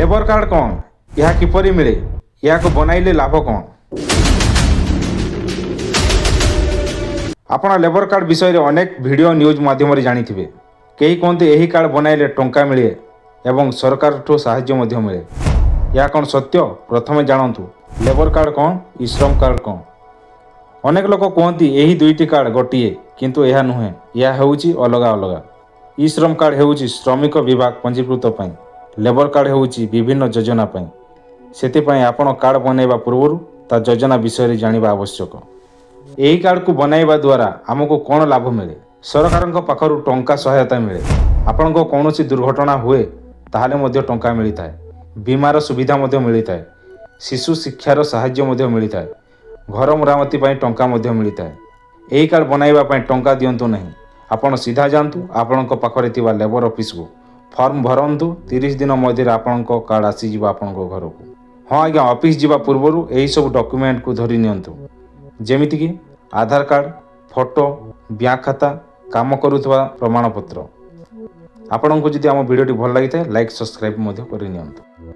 Labour card कौन यह किपरि मिले या बनाइले लाभ कौन आपण लेबर कार्ड विषय रे अनेक वीडियो न्यूज माध्यम जानिथिबे। कई कहते यही कार्ड बनाइले टंका मिले एवं सरकार ठो साहाय्य मध्य मिले। या कौन सत्य प्रथमे जानतु लेबर कार्ड कौन ई श्रम कार्ड कौन। अनेक लोक कहती यही दुईटी कार्ड गोटे किंतु यह नुहे यह होउची अलगा अलगा। ई श्रम कार्ड होउची श्रमिक विभाग पंजीकृत पई लेबर कार्ड होउची विभिन्न योजना पई। सेतिपई आपण कार्ड बनैबा पूर्व ता योजना विषय जानिबा आवश्यक। यही कार्ड को बनैबा द्वारा आमको कौन लाभ मिले सरकार पाखर टंका सहायता मिले। आपण को कौनसी दुर्घटना हुए ताहले मध्य टंका मिलता है। बीमार सुविधा मध्य मिलता है। शिशु शिक्षार साहाय्य मध्य मिलता है। घर मरामती पई टंका मध्य मिलता है। यही कार्ड बनैबा पई टंका दियंतु नहीं। आपण सीधा जानतु आपण पाखरे थिबा लेबर ऑफिस को फॉर्म भरंतु 30 दिन मध्य आपण कार्ड आसी जीवा आपण घर को। हाँ आज्ञा ऑफिस जीवा पूर्व यही सब डॉक्यूमेंट को धरी नियंतु जेमिति कि आधार कार्ड फोटो बैंक खाता काम करुवा प्रमाणपत्र। आपण को जदि आम वीडियो भल लगी लाइक सब्सक्राइब कर नियंतु।